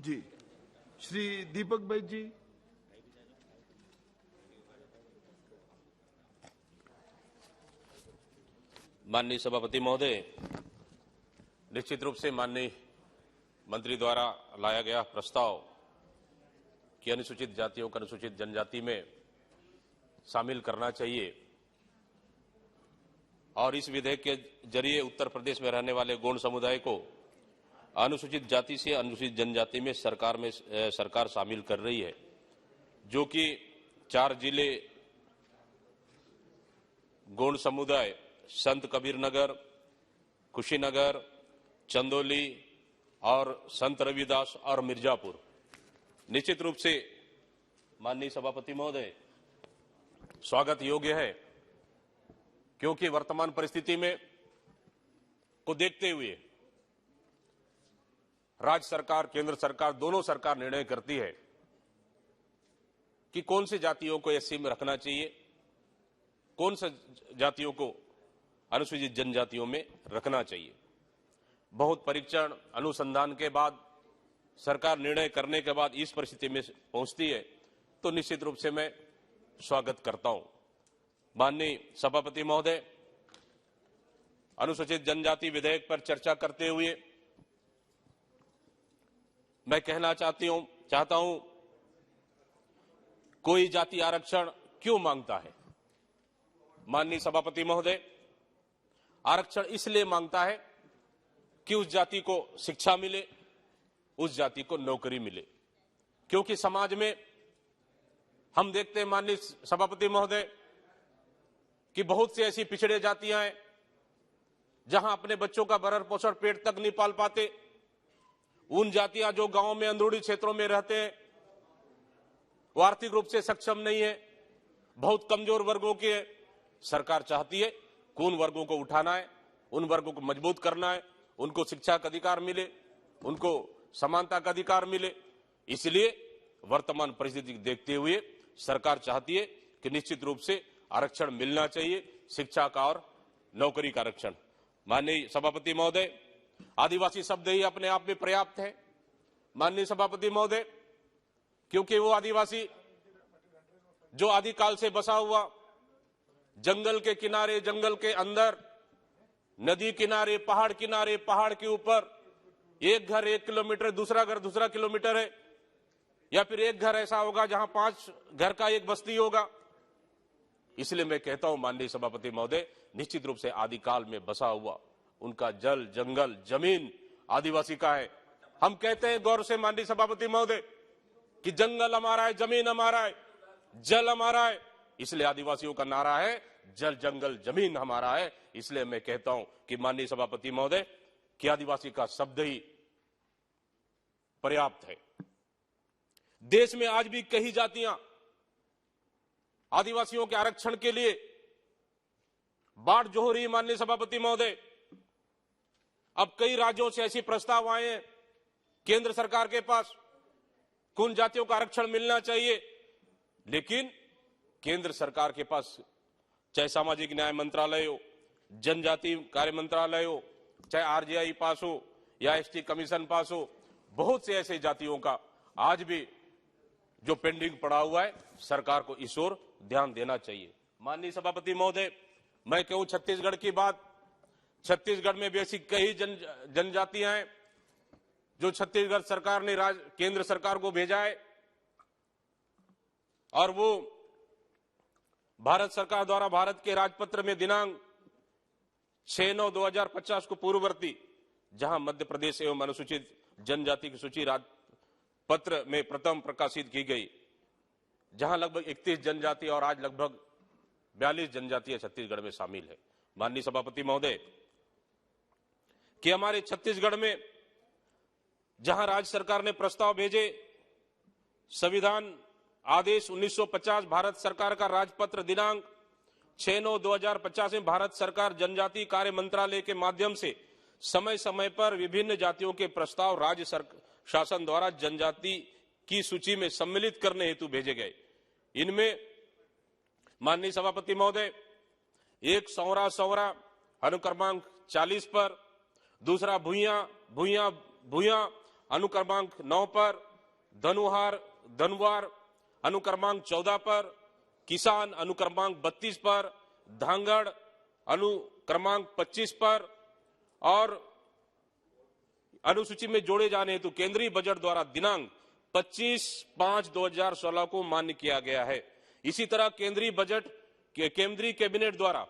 जी, श्री दीपक भाई जी। माननीय सभापति महोदय, निश्चित रूप से माननीय मंत्री द्वारा लाया गया प्रस्ताव कि अनुसूचित जातियों को अनुसूचित जनजाति में शामिल करना चाहिए और इस विधेयक के जरिए उत्तर प्रदेश में रहने वाले गौंड समुदाय को अनुसूचित जाति से अनुसूचित जनजाति में सरकार शामिल कर रही है, जो कि 4 जिले गौंड समुदाय संत कबीर नगर, कुशीनगर, चंदौली और संत रविदास और मिर्जापुर। निश्चित रूप से माननीय सभापति महोदय स्वागत योग्य है, क्योंकि वर्तमान परिस्थिति में को देखते हुए राज्य सरकार, केंद्र सरकार, दोनों सरकार निर्णय करती है कि कौन से जातियों को एससी में रखना चाहिए, कौन से जातियों को अनुसूचित जनजातियों में रखना चाहिए। बहुत परीक्षण अनुसंधान के बाद सरकार निर्णय करने के बाद इस परिस्थिति में पहुंचती है, तो निश्चित रूप से मैं स्वागत करता हूं। माननीय सभापति महोदय, अनुसूचित जनजाति विधेयक पर चर्चा करते हुए मैं कहना चाहता हूं, कोई जाति आरक्षण क्यों मांगता है? माननीय सभापति महोदय, आरक्षण इसलिए मांगता है कि उस जाति को शिक्षा मिले, उस जाति को नौकरी मिले, क्योंकि समाज में हम देखते हैं माननीय सभापति महोदय कि बहुत सी ऐसी पिछड़े जातियां हैं जहां अपने बच्चों का भरण पोषण पेट तक नहीं पाल पाते। उन जातियां जो गांव में अंदरूनी क्षेत्रों में रहते हैं, वो आर्थिक रूप से सक्षम नहीं है, बहुत कमजोर वर्गों के है। सरकार चाहती है कि उन वर्गों को उठाना है, उन वर्गों को मजबूत करना है, उनको शिक्षा का अधिकार मिले, उनको समानता का अधिकार मिले। इसलिए वर्तमान परिस्थिति देखते हुए सरकार चाहती है कि निश्चित रूप से आरक्षण मिलना चाहिए, शिक्षा का और नौकरी का आरक्षण। माननीय सभापति महोदय, आदिवासी शब्द ही अपने आप में पर्याप्त है। माननीय सभापति महोदय, क्योंकि वो आदिवासी जो आदिकाल से बसा हुआ जंगल के किनारे, जंगल के अंदर, नदी किनारे, पहाड़ के ऊपर, एक घर 1 किलोमीटर, दूसरा घर दूसरा किलोमीटर है, या फिर एक घर ऐसा होगा जहां 5 घर का एक बस्ती होगा। इसलिए मैं कहता हूं माननीय सभापति महोदय, निश्चित रूप से आदिकाल में बसा हुआ उनका जल, जंगल, जमीन आदिवासी का है। हम कहते हैं गौरव से माननीय सभापति महोदय कि जंगल हमारा है, जमीन हमारा है, जल हमारा है। इसलिए आदिवासियों का नारा है जल, जंगल, जमीन हमारा है। इसलिए मैं कहता हूं कि माननीय सभापति महोदय कि आदिवासी का शब्द ही पर्याप्त है। देश में आज भी कई जातियां आदिवासियों के आरक्षण के लिए बाट जो हो रही है। माननीय सभापति महोदय, अब कई राज्यों से ऐसी प्रस्ताव आए हैं केंद्र सरकार के पास, उन जातियों का आरक्षण मिलना चाहिए, लेकिन केंद्र सरकार के पास चाहे सामाजिक न्याय मंत्रालय हो, जनजाति कार्य मंत्रालय हो, चाहे आरजीआई पास हो या एसटी कमीशन पास हो, बहुत से ऐसे जातियों का आज भी जो पेंडिंग पड़ा हुआ है, सरकार को इस ओर ध्यान देना चाहिए। माननीय सभापति महोदय, मैं कहूं छत्तीसगढ़ की बात, छत्तीसगढ़ में भी ऐसी कई जनजातियां हैं जो छत्तीसगढ़ सरकार ने केंद्र सरकार को भेजा है, और वो भारत सरकार द्वारा भारत के राजपत्र में दिनांक 6/9/2050 को पूर्ववर्ती, जहां मध्य प्रदेश एवं अनुसूचित जनजाति की सूची राजपत्र में प्रथम प्रकाशित की गई, जहां लगभग 31 जनजाति और आज लगभग 42 जनजातियां छत्तीसगढ़ में शामिल है। माननीय सभापति महोदय, कि हमारे छत्तीसगढ़ में जहां राज्य सरकार ने प्रस्ताव भेजे, संविधान आदेश 1950 भारत सरकार का राजपत्र दिनांक 6/9/2050 में भारत सरकार जनजाति कार्य मंत्रालय के माध्यम से समय समय पर विभिन्न जातियों के प्रस्ताव राज्य शासन द्वारा जनजाति की सूची में सम्मिलित करने हेतु भेजे गए। इनमें माननीय सभापति महोदय, एक सौरा अनुक्रमांक 40 पर, दूसरा भूया अनुक्रमांक 9 पर, धनुवार अनुक्रमांक 14 पर, किसान अनुक्रमांक 32 पर, धांगड़ अनुक्रमांक 25 पर और अनुसूची में जोड़े जाने हेतु केंद्रीय बजट द्वारा दिनांक 25/5/2016 को मान्य किया गया है। इसी तरह केंद्रीय कैबिनेट द्वारा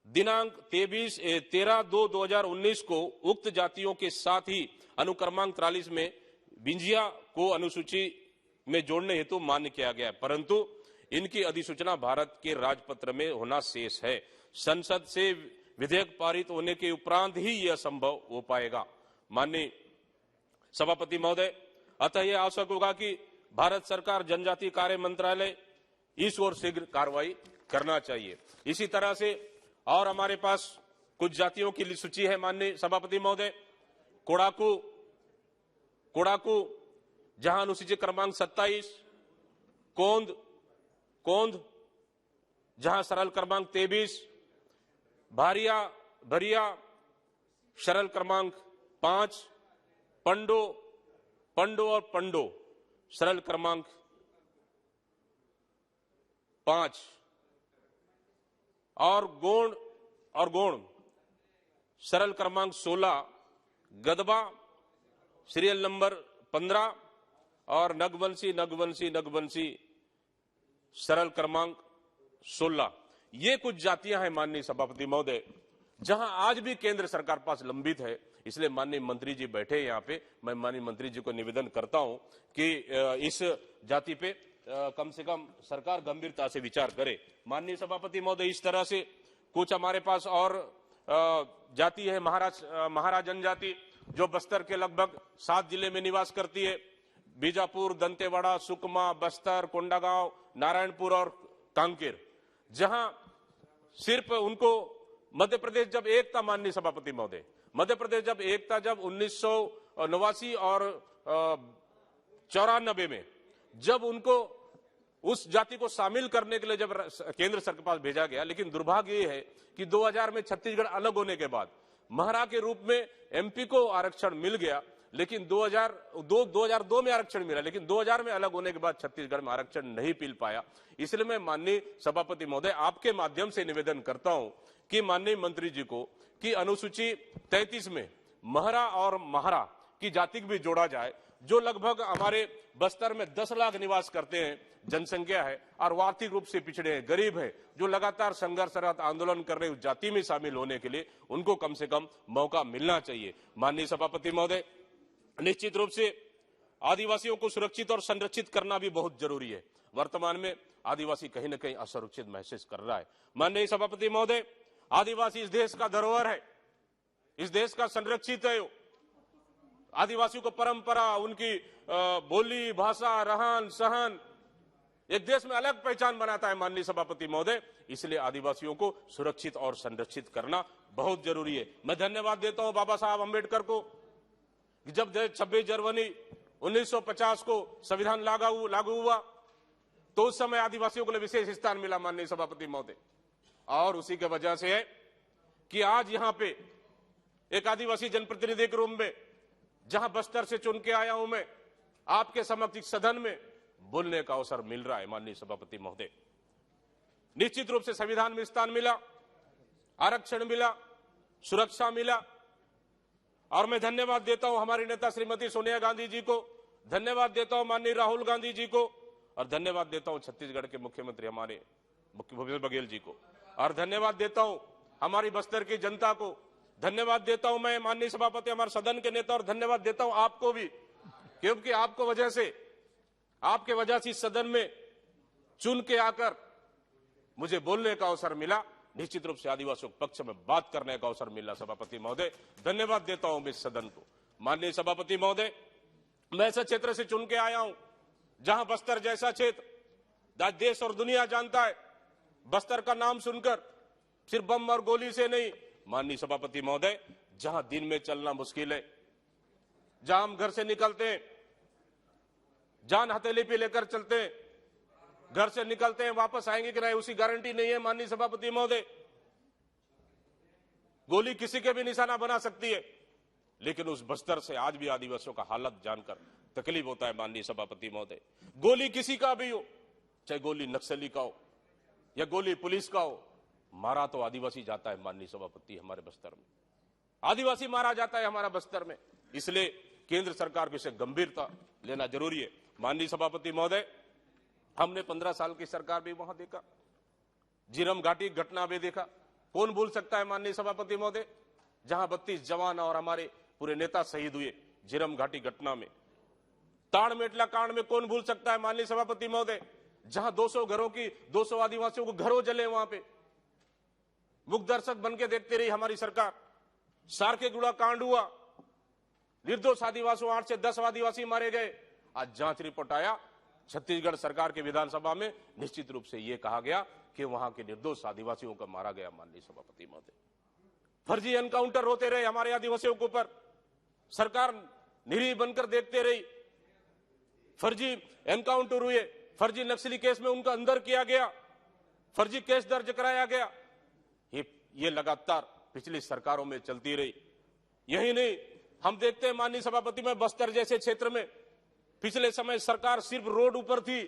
दिनांक 13/2/2019 को उक्त जातियों के साथ ही अनुक्रमांक 43 में बिंजिया को अनुसूची में जोड़ने हेतु मान्य किया गया है, परंतु इनकी अधिसूचना भारत के राजपत्र में होना शेष है। संसद से विधेयक पारित होने के उपरांत ही यह संभव हो पाएगा। माननीय सभापति महोदय, अतः यह आवश्यक होगा कि भारत सरकार जनजातीय कार्य मंत्रालय इस ओर शीघ्र कार्रवाई करना चाहिए। इसी तरह से और हमारे पास कुछ जातियों की सूची है माननीय सभापति महोदय। कोड़ाकू जहां अनुसूची क्रमांक 27, कोंद जहां सरल क्रमांक 23, भरिया सरल क्रमांक 5, पंडो और पंडो सरल क्रमांक 5 और गोण सरल क्रमांक 16, गदबा सीरियल नंबर 15 और नगवंशी सरल क्रमांक 16। ये कुछ जातियां हैं माननीय सभापति महोदय जहां आज भी केंद्र सरकार पास लंबित है। इसलिए माननीय मंत्री जी बैठे हैं यहाँ पे, मैं माननीय मंत्री जी को निवेदन करता हूं कि इस जाति पे कम से कम सरकार गंभीरता से विचार करे। माननीय सभापति महोदय, इस तरह से कुछ हमारे पास और जाति है महाराज जनजाति, जो बस्तर के लगभग 7 जिले में निवास करती है। बीजापुर, दंतेवाड़ा, सुकमा, बस्तर, कोंडागांव, नारायणपुर और कांकेर, जहां सिर्फ उनको मध्य प्रदेश जब एक था माननीय सभापति महोदय, मध्य प्रदेश जब एक था, जब 1989 और 94 में जब उनको उस जाति को शामिल करने के लिए जब केंद्र सरकार के पास भेजा गया, लेकिन दुर्भाग्य ये है कि 2000 में छत्तीसगढ़ अलग होने के बाद महारा के रूप में एमपी को आरक्षण मिल गया, लेकिन 2002 में आरक्षण मिला, लेकिन 2000 में अलग होने के बाद छत्तीसगढ़ में आरक्षण नहीं मिल पाया। इसलिए मैं माननीय सभापति महोदय आपके माध्यम से निवेदन करता हूं कि माननीय मंत्री जी को कि अनुसूची 33 में महरा और महारा की जाति भी जोड़ा जाए, जो लगभग हमारे बस्तर में 10 लाख निवास करते हैं जनसंख्या है और आर्थिक रूप से पिछड़े हैं, गरीब है, जो लगातार संघर्षरत आंदोलन कर रहे उस जाति में शामिल होने के लिए उनको कम से कम मौका मिलना चाहिए। माननीय सभापति महोदय, निश्चित रूप से आदिवासियों को सुरक्षित और संरक्षित करना भी बहुत जरूरी है। वर्तमान में आदिवासी कहीं न कहीं असुरक्षित महसूस कर रहा है। माननीय सभापति महोदय, आदिवासी इस देश का धरोहर है, इस देश का संरक्षित है। आदिवासियों को परंपरा, उनकी बोली, भाषा, रहन सहन एक देश में अलग पहचान बनाता है माननीय सभापति महोदय। इसलिए आदिवासियों को सुरक्षित और संरक्षित करना बहुत जरूरी है। मैं धन्यवाद देता हूं बाबा साहब अम्बेडकर को, जब 26 जनवरी 1950 को संविधान लागू हुआ तो उस समय आदिवासियों को विशेष स्थान मिला माननीय सभापति महोदय, और उसी के वजह से है कि आज यहां पे एक आदिवासी जनप्रतिनिधि के रूप में, जहां बस्तर से चुन के आया हूं मैं, आपके समक्ष सदन में बोलने का अवसर मिल रहा है। माननीय सभापति महोदय, निश्चित रूप से संविधान में स्थान मिला, आरक्षण मिला, सुरक्षा मिला, और मैं धन्यवाद देता हूं हमारी नेता श्रीमती सोनिया गांधी जी को, धन्यवाद देता हूं माननीय राहुल गांधी जी को, और धन्यवाद देता हूं छत्तीसगढ़ के मुख्यमंत्री हमारे भूपेश बघेल जी को, और धन्यवाद देता हूं हमारी बस्तर की जनता को, धन्यवाद देता हूं मैं माननीय सभापति हमारे सदन के नेता, और धन्यवाद देता हूं आपको भी, क्योंकि आपके वजह से इस सदन में चुन के आकर मुझे बोलने का अवसर मिला। निश्चित रूप से आदिवासियों के पक्ष में बात करने का अवसर मिला। सभापति महोदय, धन्यवाद देता हूं मैं इस सदन को। माननीय सभापति महोदय, मैं ऐसे क्षेत्र से चुन के आया हूं जहां बस्तर जैसा क्षेत्र आज देश और दुनिया जानता है। बस्तर का नाम सुनकर सिर्फ बम और गोली से नहीं, माननीय सभापति महोदय, जहां दिन में चलना मुश्किल है, जहां हम घर से निकलते हैं जान हथेली पे लेकर चलते हैं, घर से निकलते हैं वापस आएंगे कि नहीं उसी गारंटी नहीं है। माननीय सभापति महोदय, गोली किसी के भी निशाना बना सकती है, लेकिन उस बस्तर से आज भी आदिवासियों का हालत जानकर तकलीफ होता है माननीय सभापति महोदय। गोली किसी का भी हो, चाहे गोली नक्सली का हो या गोली पुलिस का हो, मारा तो आदिवासी जाता है माननीय सभापति हमारे बस्तर में, आदिवासी मारा जाता है हमारा बस्तर में। इसलिए केंद्र सरकार को इसे गंभीरता लेना जरूरी है। माननीय सभापति महोदय, हमने 15 साल की सरकार भी वहां देखा, झीरम घाटी घटना भी देखा, कौन भूल सकता है माननीय सभापति महोदय, जहां 32 जवान और हमारे पूरे नेता शहीद हुए झीरम घाटी घटना में। ताड़ मेटला कांड में कौन भूल सकता है माननीय सभापति महोदय, जहां 200 घरों की 200 आदिवासियों को घरों जले, वहां पे मुख दर्शक बन के देखते रही हमारी सरकार। सारकेगुड़ा कांड हुआ, निर्दोष आदिवासियों 8 से 10 आदिवासी मारे गए। आज जांच रिपोर्ट आया, छत्तीसगढ़ सरकार के विधानसभा में निश्चित रूप से यह कहा गया कि वहां के निर्दोष आदिवासियों को मारा गया माननीय सभापति महोदय। फर्जी एनकाउंटर होते रहे हमारे आदिवासियों के ऊपर, सरकार निरीह बनकर देखते रही। फर्जी एनकाउंटर हुए, फर्जी नक्सली केस में उनका अंदर किया गया, फर्जी केस दर्ज कराया गया। ये लगातार पिछली सरकारों में चलती रही। यही नहीं, हम देखते हैं माननीय सभापति में बस्तर जैसे क्षेत्र में पिछले समय सरकार सिर्फ रोड ऊपर थी,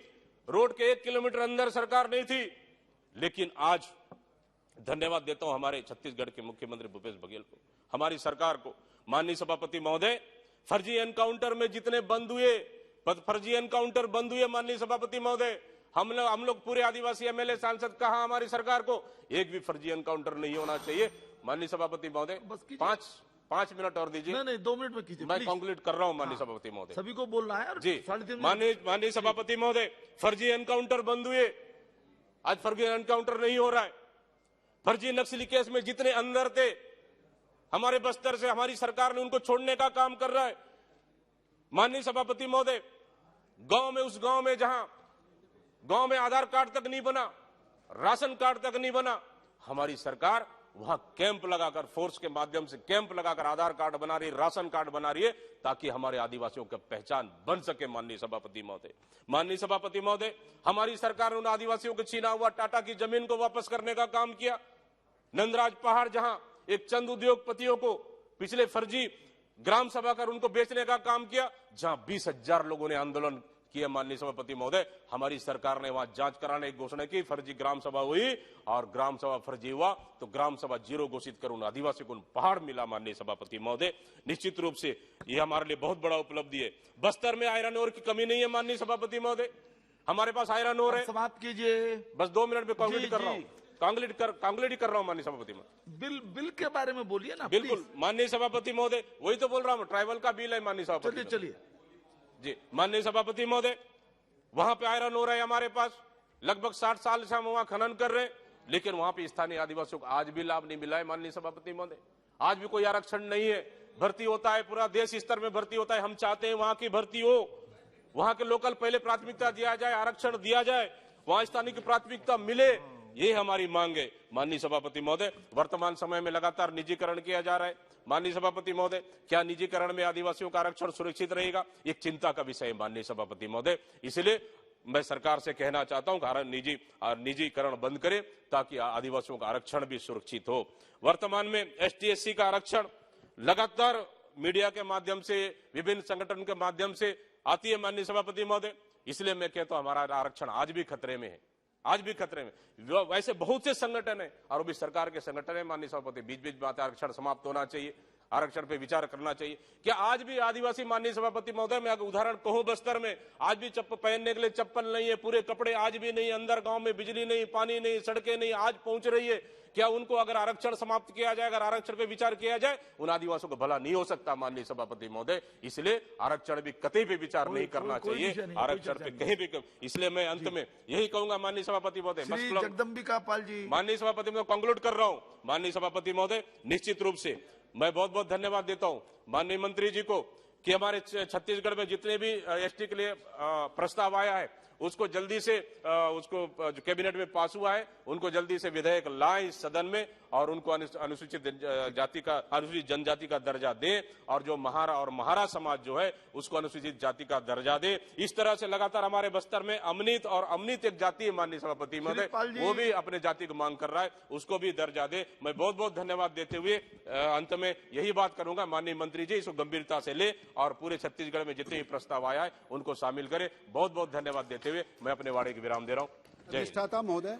रोड के 1 किलोमीटर अंदर सरकार नहीं थी। लेकिन आज धन्यवाद देता हूं हमारे छत्तीसगढ़ के मुख्यमंत्री भूपेश बघेल को, हमारी सरकार को। माननीय सभापति महोदय, फर्जी एनकाउंटर में जितने बंद हुए, फर्जी एनकाउंटर बंद हुए माननीय सभापति महोदय, हम लोग पूरे आदिवासी एमएलए सांसद कहा हमारी सरकार को, एक भी फर्जी एनकाउंटर नहीं होना चाहिए। माननीय सभापति महोदय, 5 मिनट और दीजिए। नहीं 2 मिनट में कीजिए, मैं कंक्लूड कर रहा हूं माननीय सभापति महोदय, सभी को बोलना है। जी 3.5 माननीय सभापति महोदय, फर्जी एनकाउंटर बंद हुए, आज फर्जी एनकाउंटर नहीं हो रहा है। फर्जी नक्सली केस में जितने अंदर थे हमारे बस्तर से, हमारी सरकार ने उनको छोड़ने का काम कर रहा है। माननीय सभापति महोदय, गांव में, उस गांव में जहां गांव में आधार कार्ड तक नहीं बना, राशन कार्ड तक नहीं बना, हमारी सरकार वहां कैंप लगाकर, फोर्स के माध्यम से कैंप लगाकर आधार कार्ड बना रही है, राशन कार्ड बना रही है, ताकि हमारे आदिवासियों की पहचान बन सके। माननीय सभापति महोदय, माननीय सभापति महोदय, हमारी सरकार ने उन आदिवासियों को छीना हुआ टाटा की जमीन को वापस करने का काम किया। नंदराज पहाड़, जहां एक चंद उद्योगपतियों को पिछले फर्जी ग्राम सभा कर उनको बेचने का काम किया, जहां 20,000 लोगों ने आंदोलन किया। माननीय सभापति महोदय, हमारी सरकार ने वहां जांच कराने की घोषणा की, फर्जी ग्राम सभा हुई और ग्राम सभा फर्जी हुआ तो ग्राम सभा 0 घोषित कर उन आदिवासियों को पहाड़ मिला। माननीय सभापति महोदय, निश्चित रूप से यह हमारे लिए बहुत बड़ा उपलब्धि है। बस्तर में आयरन ओर की कमी नहीं है माननीय सभापति महोदय, हमारे पास आयरन ओर है। समाप्त कीजिए, बस 2 मिनट में कंक्लूड कर रहा हूं, कंक्लूड ही कर रहा हूं माननीय सभापति महोदय। बिल के बारे में बोलिए ना। बिल्कुल माननीय सभापति महोदय, वही तो बोल रहा हूं, ट्राइबल का बिल है माननीय सभापति। चलिए जी माननीय सभापति महोदय, वहां पे आयरन हो रहा है हमारे पास, लगभग 60 साल से हम वहां खनन कर रहे हैं, लेकिन वहां पे स्थानीय आदिवासियों को आज भी लाभ नहीं मिला है माननीय सभापति महोदय। आज भी कोई आरक्षण नहीं है, भर्ती होता है, पूरा देश स्तर में भर्ती होता है, हम चाहते हैं वहां की भर्ती हो, वहां के लोकल पहले प्राथमिकता दिया जाए, आरक्षण दिया जाए, वहां स्थानीय की प्राथमिकता मिले, ये हमारी मांग है। माननीय सभापति महोदय, वर्तमान समय में लगातार निजीकरण किया जा रहा है। माननीय सभापति महोदय, क्या निजीकरण में आदिवासियों का आरक्षण सुरक्षित रहेगा? एक चिंता का विषय है माननीय सभापति महोदय। इसलिए मैं सरकार से कहना चाहता हूं कि निजीकरण बंद करें ताकि आदिवासियों का आरक्षण भी सुरक्षित हो। वर्तमान में ST/SC का आरक्षण लगातार मीडिया के माध्यम से, विभिन्न संगठन के माध्यम से आती है माननीय सभापति महोदय। इसलिए मैं कहता हूं हमारा आरक्षण आज भी खतरे में है, आज भी खतरे में। वैसे बहुत से संगठन है और वो भी सरकार के संगठन है माननीय सभापति, बीच बीच में आरक्षण समाप्त होना चाहिए, आरक्षण पे विचार करना चाहिए। क्या आज भी आदिवासी, माननीय सभापति महोदय, मैं उदाहरण कहूं, बस्तर में आज भी चप्पल पहनने के लिए चप्पल नहीं है, पूरे कपड़े आज भी नहीं, अंदर गांव में बिजली नहीं, पानी नहीं, सड़कें नहीं, आज पहुंच रही है। क्या उनको अगर आरक्षण समाप्त किया जाए, अगर आरक्षण पे विचार किया जाए, उन आदिवासियों को भला नहीं हो सकता माननीय सभापति महोदय। इसलिए आरक्षण भी कतई भी विचार नहीं करना चाहिए, आरक्षण पे कहीं भी। इसलिए मैं अंत में यही कहूंगा माननीय सभापति महोदय, जगदम्बिका पाल जी, माननीय सभापति महोदय, कंक्लूड कर रहा हूं माननीय सभापति महोदय। निश्चित रूप से मैं बहुत बहुत धन्यवाद देता हूं माननीय मंत्री जी को कि हमारे छत्तीसगढ़ में जितने भी ST के लिए प्रस्ताव आया है उसको जल्दी से उसको जो कैबिनेट में पास हुआ है उनको जल्दी से विधेयक लाएं इस सदन में और उनको अनुसूचित जनजाति का दर्जा दें और जो महारा समाज जो है उसको अनुसूचित जाति का दर्जा दे। इस तरह से लगातार हमारे बस्तर में अमनित एक जाति है माननीय सभापति महोदय, वो भी अपने जाति को मांग कर रहा है, उसको भी दर्जा दे। मैं बहुत बहुत धन्यवाद देते हुए अंत में यही बात करूंगा, माननीय मंत्री जी इसको गंभीरता से ले और पूरे छत्तीसगढ़ में जितने भी प्रस्ताव आया है उनको शामिल करें। बहुत बहुत धन्यवाद देते हुए मैं अपने वाड़े की विराम दे रहा हूं। जय हिंद। अधिष्ठाता महोदय।